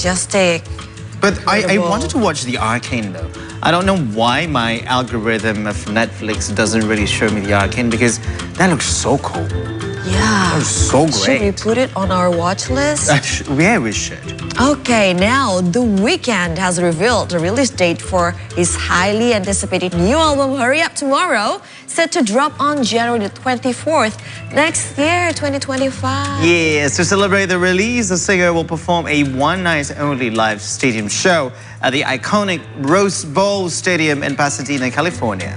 majestic. But I wanted to watch The Arcane though. I don't know why my algorithm of Netflix doesn't really show me The Arcane because that looks so cool. Yeah. That looks so great. Should we put it on our watch list? Yeah, we should. Okay, now The Weeknd has revealed the release date for his highly anticipated new album, Hurry Up Tomorrow, set to drop on January the 24th next year, 2025. Yes, to celebrate the release, the singer will perform a one-night-only live stadium show at the iconic Rose Bowl Stadium in Pasadena, California.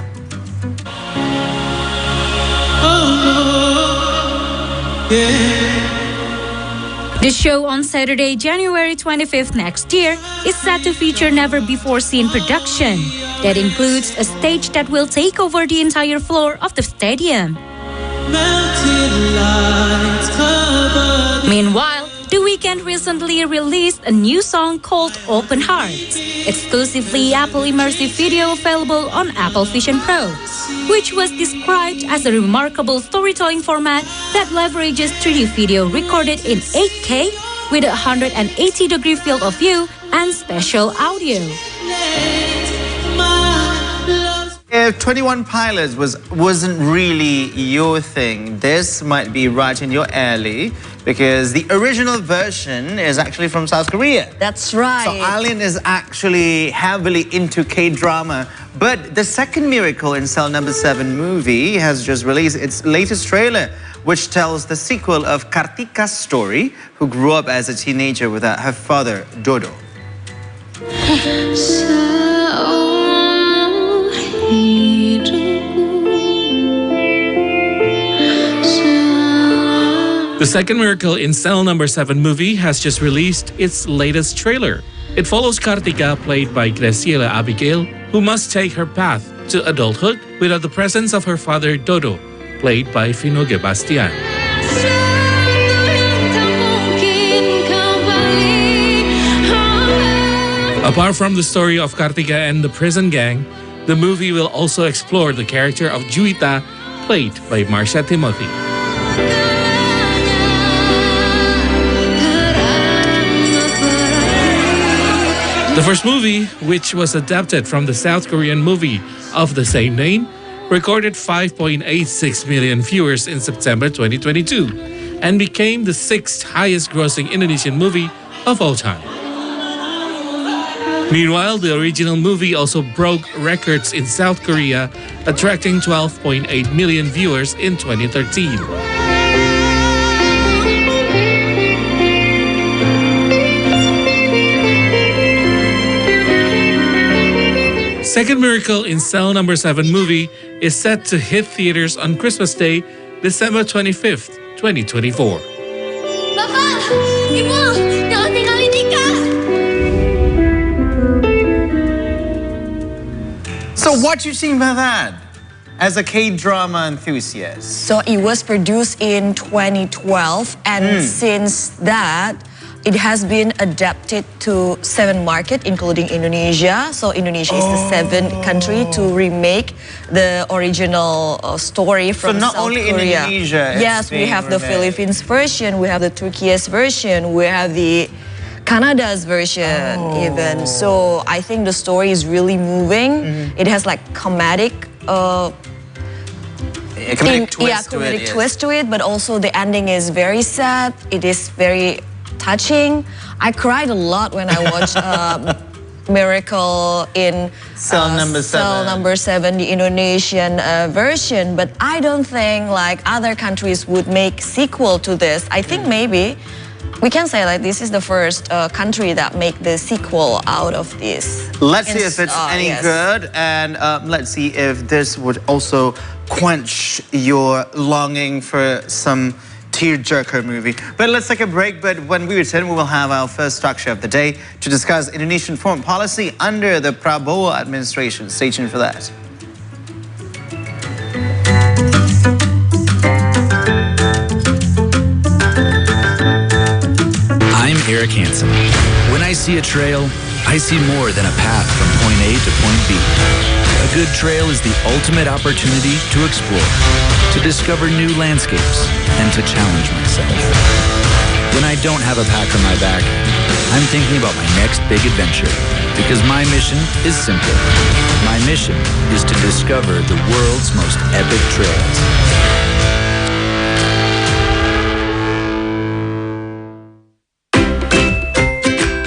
The show on Saturday, January 25th next year is set to feature never-before-seen production that includes a stage that will take over the entire floor of the stadium. Meanwhile, The Weeknd recently released a new song called Open Hearts, exclusively Apple Immersive Video available on Apple Vision Pro, which was described as a remarkable storytelling format that leverages 3D video recorded in 8K with a 180-degree field of view and special audio. If 21 Pilots wasn't really your thing, this might be right in your alley because the original version is actually from South Korea. That's right. So Alien is actually heavily into K-drama. But the second Miracle in Cell No. 7 movie has just released its latest trailer, which tells the sequel of Kartika's story, who grew up as a teenager without her father, Dodo. The second Miracle in Cell No. 7 movie has just released its latest trailer. It follows Kartika, played by Graciela Abigail, who must take her path to adulthood without the presence of her father, Dodo, played by Finoge Bastian. Apart from the story of Kartika and the prison gang, the movie will also explore the character of Juwita, played by Marsha Timothy. The first movie, which was adapted from the South Korean movie of the same name, recorded 5.86 million viewers in September 2022 and became the sixth highest grossing Indonesian movie of all time. Meanwhile, the original movie also broke records in South Korea, attracting 12.8 million viewers in 2013. Second Miracle in Cell No. 7 movie is set to hit theaters on Christmas Day, December 25th, 2024. Bapak, Ibu, jangan tinggalin Nika. So what do you think about that as a K-drama enthusiast? So it was produced in 2012, and since that, it has been adapted to 7 markets, including Indonesia. So Indonesia is the 7th country to remake the original story from not South only Korea. Indonesia. Yes, we have the Philippines version, we have the Turkish version, we have the Canada's version even. So I think the story is really moving. It has like comedic twist to it, but also the ending is very sad. It is very touching. I cried a lot when I watched Miracle in Cell No. 7. Cell No. 7, the Indonesian version. But I don't think like other countries would make sequel to this. I think maybe we can say like this is the first country that make the sequel out of this. Let's see if it's any good, and let's see if this would also quench your longing for some tearjerker movie. But let's take a break. But when we return, we will have our first talk show of the day to discuss Indonesian foreign policy under the Prabowo administration. Stay tuned for that. I'm Eric Hansen. When I see a trail, I see more than a path from point A to point B. A good trail is the ultimate opportunity to explore, to discover new landscapes, and to challenge myself. When I don't have a pack on my back, I'm thinking about my next big adventure. Because my mission is simple. My mission is to discover the world's most epic trails.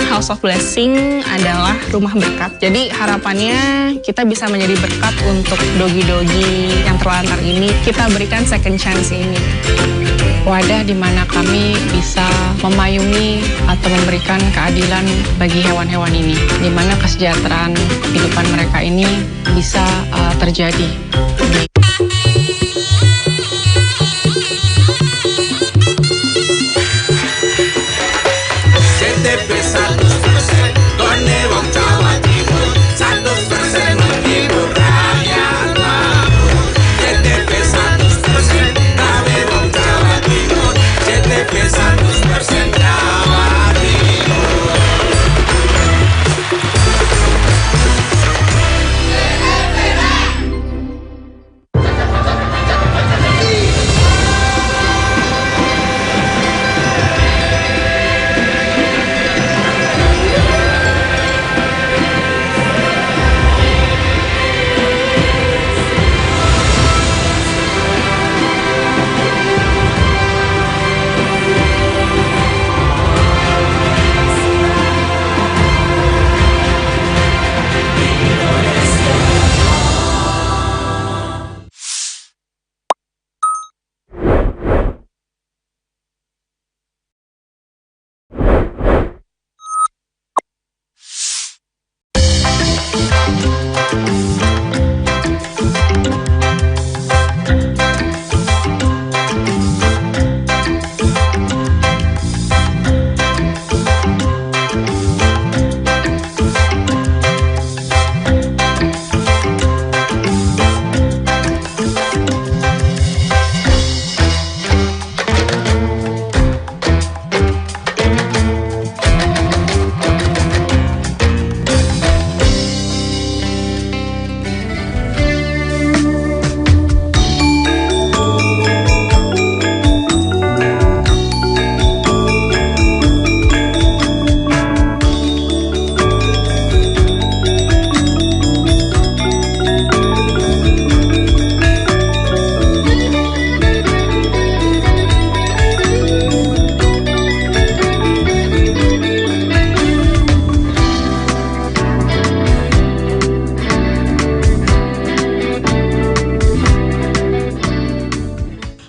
House of Blessing adalah rumah berkat. Jadi harapannya kita bisa menjadi berkat untuk dogi-dogi yang terlantar ini. Kita berikan second chance ini. Wadah di mana kami bisa memayungi atau memberikan keadilan bagi hewan-hewan ini. Di mana kesejahteraan kehidupan mereka ini bisa terjadi.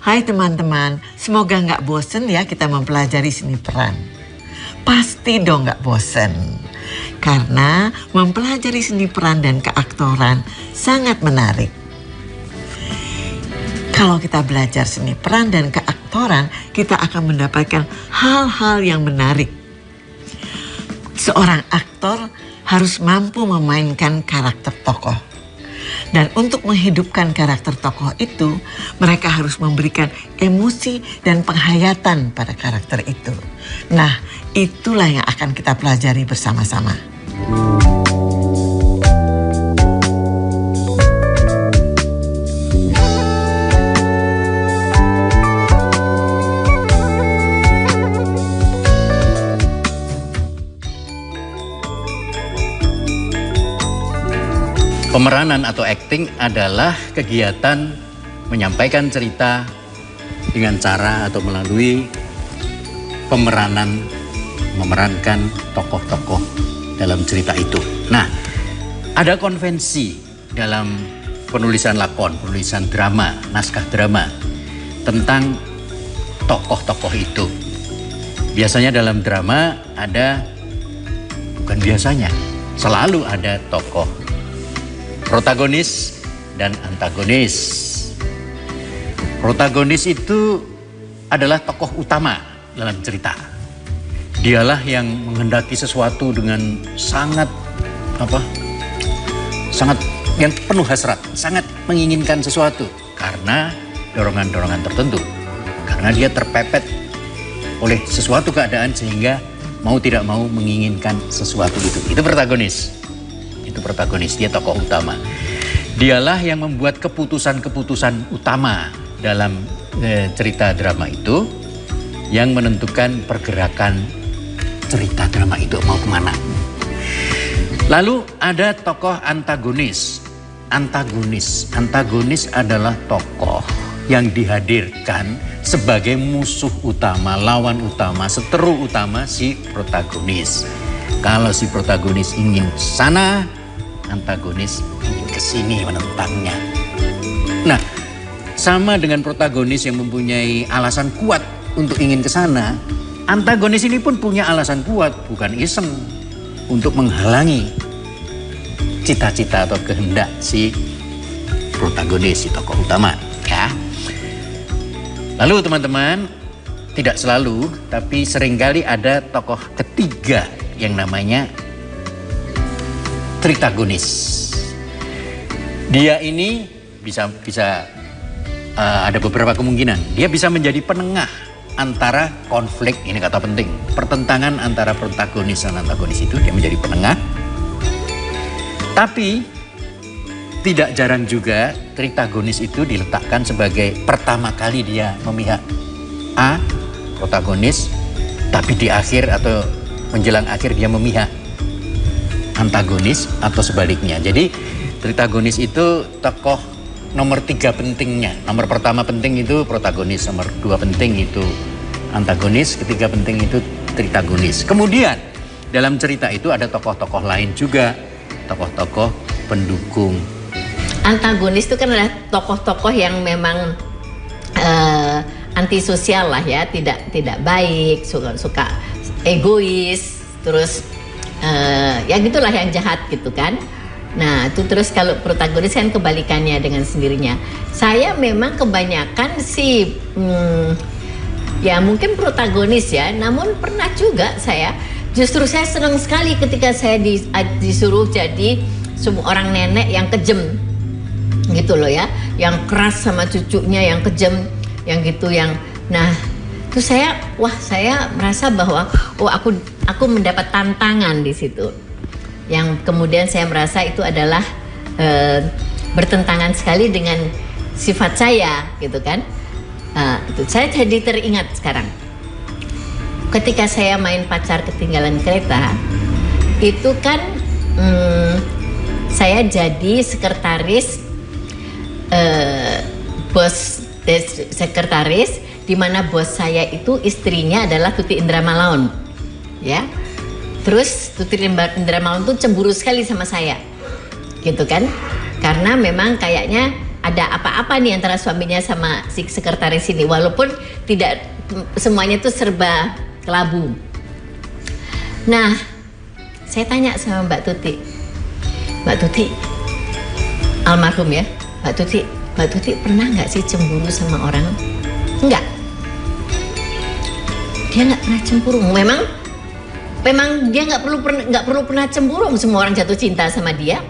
Hai teman-teman, semoga nggak bosen ya kita mempelajari seni peran. Pasti dong nggak bosen. Karena mempelajari seni peran dan keaktoran sangat menarik. Kalau kita belajar seni peran dan keaktoran, kita akan mendapatkan hal-hal yang menarik. Seorang aktor harus mampu memainkan karakter tokoh. Dan untuk menghidupkan karakter tokoh itu, mereka harus memberikan emosi dan penghayatan pada karakter itu. Nah, itulah yang akan kita pelajari bersama-sama. Pemeranan atau acting adalah kegiatan menyampaikan cerita dengan cara atau melalui pemeranan, memerankan tokoh-tokoh dalam cerita itu. Nah, ada konvensi dalam penulisan lakon, penulisan drama, naskah drama tentang tokoh-tokoh itu. Biasanya dalam drama ada, bukan biasanya, selalu ada tokoh protagonis dan antagonis. Protagonis itu adalah tokoh utama dalam cerita. Dialah yang menghendaki sesuatu dengan sangat yang penuh hasrat, sangat menginginkan sesuatu karena dorongan-dorongan tertentu. Karena dia terpepet oleh sesuatu keadaan sehingga mau tidak mau menginginkan sesuatu itu. Itu protagonis. Protagonis, dia tokoh utama. Dialah yang membuat keputusan-keputusan utama dalam cerita drama itu yang menentukan pergerakan cerita drama itu mau kemana. Lalu ada tokoh antagonis. Antagonis adalah tokoh yang dihadirkan sebagai musuh utama, lawan utama, seteru utama si protagonis. Kalau si protagonis ingin sana, antagonis ingin kesini menentangnya. Nah, sama dengan protagonis yang mempunyai alasan kuat untuk ingin ke sana, antagonis ini pun punya alasan kuat, bukan iseng, untuk menghalangi cita-cita atau kehendak si protagonis, si tokoh utama, ya. Lalu teman-teman, tidak selalu, tapi seringkali ada tokoh ketiga yang namanya tritagonis. Dia ini bisa ada beberapa kemungkinan. Dia bisa menjadi penengah antara konflik, ini kata penting, pertentangan antara protagonis dan antagonis itu, dia menjadi penengah. Tapi tidak jarang juga tritagonis itu diletakkan sebagai pertama kali dia memihak A, protagonis, tapi di akhir atau menjelang akhir dia memihak antagonis atau sebaliknya. Jadi tritagonis itu tokoh nomor 3 pentingnya. Nomor pertama penting itu protagonis, nomor 2 penting itu antagonis, ketiga penting itu tritagonis. Kemudian dalam cerita itu ada tokoh-tokoh lain juga, tokoh-tokoh pendukung. Antagonis itu kan adalah tokoh-tokoh yang memang antisosial lah ya, tidak baik, suka egois, terus ya gitulah, yang jahat gitu kan. Nah itu terus kalau protagonis kan kebalikannya dengan sendirinya. Saya memang kebanyakan sih ya mungkin protagonis ya, namun pernah juga saya senang sekali ketika saya disuruh jadi seorang nenek yang kejam gitu loh ya, yang keras sama cucunya, yang kejam, yang gitu, yang nah itu saya merasa bahwa aku mendapat tantangan di situ, yang kemudian saya merasa itu adalah bertentangan sekali dengan sifat saya gitu kan. Itu saya jadi teringat sekarang ketika saya main Pacar Ketinggalan Kereta itu kan saya jadi sekretaris sekretaris di mana bos saya itu istrinya adalah Tuti Indra Malaun, ya. Terus Tuti Indra Malaun tuh cemburu sekali sama saya, gitu kan? Karena memang kayaknya ada apa-apa nih antara suaminya sama si sekretaris ini, walaupun tidak semuanya tuh serba kelabu. Nah, saya tanya sama Mbak Tuti, almarhum ya. Mbak Tuti pernah nggak sih cemburu sama orang? Enggak. Dia nggak pernah cemburu. Memang dia nggak perlu pernah cemburu. Semua orang jatuh cinta sama dia,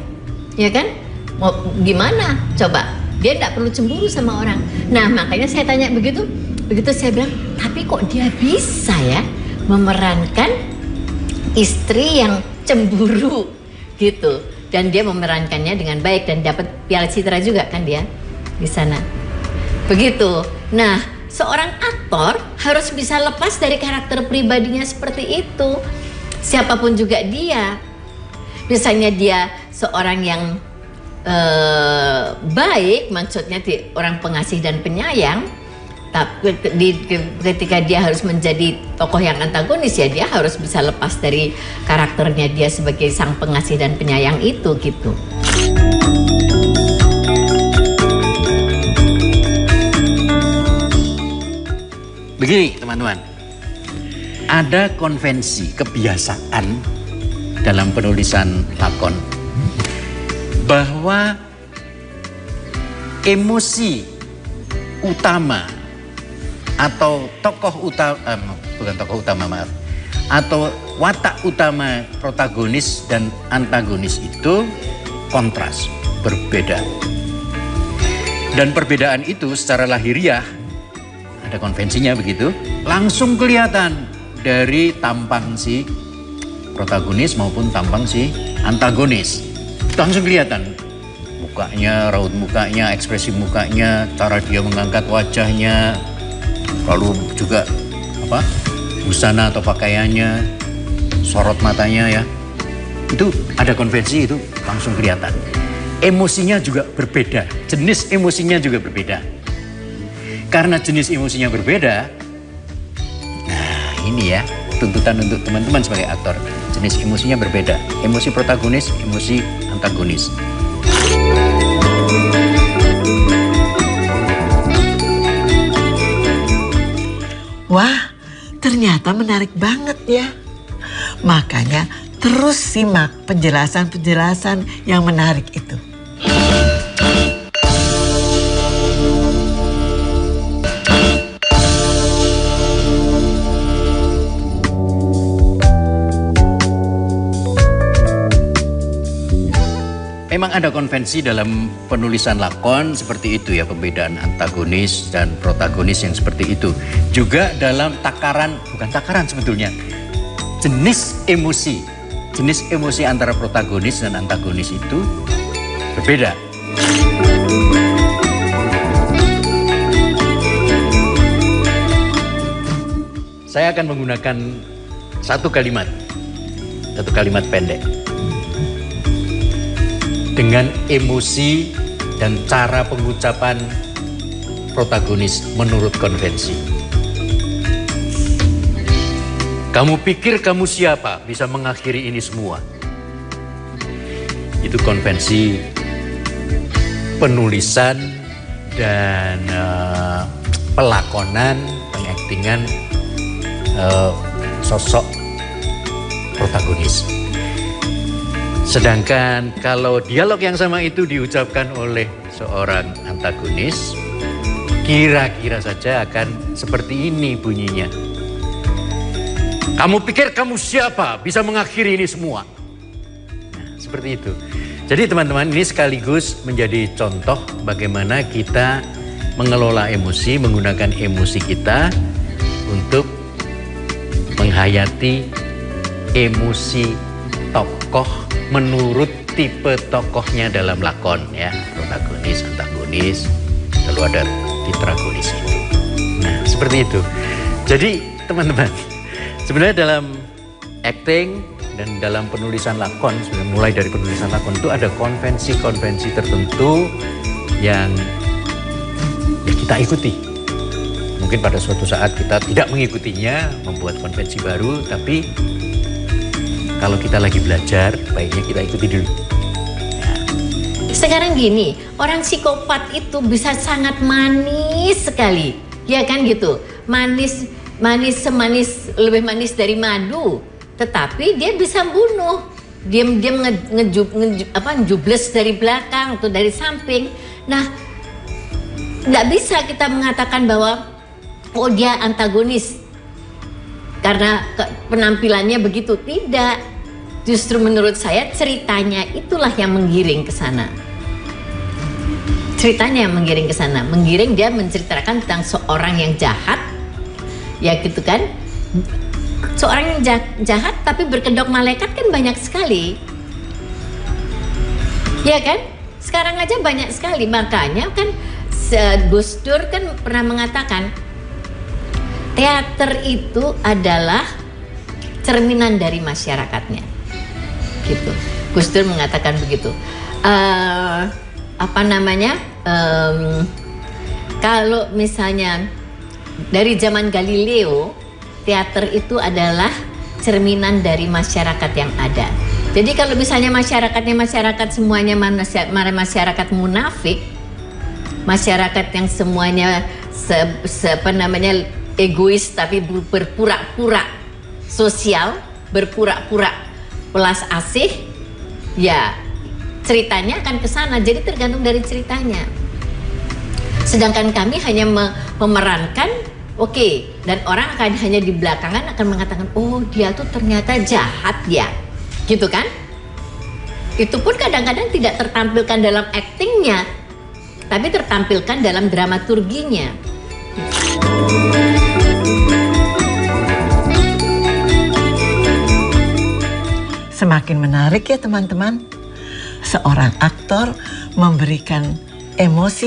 ya kan? Mau gimana? Coba. Dia nggak perlu cemburu sama orang. Nah makanya saya tanya begitu saya bilang, tapi kok dia bisa ya memerankan istri yang cemburu gitu? Dan dia memerankannya dengan baik dan dapat Piala Citra juga kan dia di sana. Begitu. Nah, seorang aktor harus bisa lepas dari karakter pribadinya seperti itu. Siapapun juga dia. Misalnya dia seorang yang baik, maksudnya orang pengasih dan penyayang, tapi ketika dia harus menjadi tokoh yang antagonis ya dia harus bisa lepas dari karakternya dia sebagai sang pengasih dan penyayang itu gitu. Begini teman-teman, ada konvensi kebiasaan dalam penulisan lakon bahwa emosi utama atau atau watak utama protagonis dan antagonis itu kontras, berbeda. Dan perbedaan itu secara lahiriah, ada konvensinya begitu, langsung kelihatan dari tampang si protagonis maupun tampang si antagonis. Langsung kelihatan mukanya, raut mukanya, ekspresi mukanya, cara dia mengangkat wajahnya, lalu juga busana atau pakaiannya, sorot matanya ya. Itu ada konvensi, itu langsung kelihatan. Emosinya juga berbeda, jenis emosinya juga berbeda. Karena jenis emosinya berbeda, nah ini ya tuntutan untuk teman-teman sebagai aktor. Jenis emosinya berbeda, emosi protagonis, emosi antagonis. Wah, ternyata menarik banget ya. Makanya terus simak penjelasan-penjelasan yang menarik itu. Memang ada konvensi dalam penulisan lakon seperti itu ya, pembedaan antagonis dan protagonis yang seperti itu. Juga dalam takaran, bukan takaran sebetulnya, jenis emosi. Jenis emosi antara protagonis dan antagonis itu berbeda. Saya akan menggunakan satu kalimat pendek. Dengan emosi dan cara pengucapan protagonis menurut konvensi. Kamu pikir kamu siapa bisa mengakhiri ini semua? Itu konvensi penulisan dan pelakonan, pengaktingan sosok protagonis. Sedangkan kalau dialog yang sama itu diucapkan oleh seorang antagonis, kira-kira saja akan seperti ini bunyinya. Kamu pikir kamu siapa bisa mengakhiri ini semua? Nah, seperti itu. Jadi teman-teman, ini sekaligus menjadi contoh bagaimana kita mengelola emosi, menggunakan emosi kita untuk menghayati emosi tokoh menurut tipe tokohnya dalam lakon ya, protagonis, antagonis, lalu ada tetragonis itu. Nah, seperti itu. Jadi teman-teman, sebenarnya dalam acting dan dalam penulisan lakon, sebenarnya mulai dari penulisan lakon itu ada konvensi-konvensi tertentu yang ya kita ikuti. Mungkin pada suatu saat kita tidak mengikutinya, membuat konvensi baru, tapi kalau kita lagi belajar, baiknya kita ikuti dulu. Sekarang gini, orang psikopat itu bisa sangat manis sekali, ya kan gitu. Manis, semanis, lebih manis dari madu. Tetapi dia bisa bunuh. Diam-diam ngejubles dari belakang atau dari samping. Nah, nggak bisa kita mengatakan bahwa oh dia antagonis karena penampilannya begitu. Tidak. Justru menurut saya ceritanya itulah yang menggiring ke sana. Ceritanya yang menggiring ke sana. Menggiring, dia menceritakan tentang seorang yang jahat. Ya gitu kan. Seorang yang jahat tapi berkedok malaikat kan banyak sekali. Ya kan? Sekarang aja banyak sekali. Makanya kan Gus Dur kan pernah mengatakan teater itu adalah cerminan dari masyarakatnya. Gitu. Gus Dur mengatakan begitu. Kalau misalnya dari zaman Galileo, teater itu adalah cerminan dari masyarakat yang ada. Jadi kalau misalnya masyarakat semuanya masyarakat munafik, masyarakat yang semuanya egois tapi berpura-pura sosial, berpura-pura pelas asih, ya ceritanya akan ke sana. Jadi tergantung dari ceritanya. Sedangkan kami hanya memerankan, oke, dan orang akan hanya di belakangan akan mengatakan, oh dia tuh ternyata jahat ya, gitu kan? Itu pun kadang-kadang tidak tertampilkan dalam aktingnya, tapi tertampilkan dalam dramaturginya. Semakin menarik ya teman-teman. Seorang aktor memberikan emosi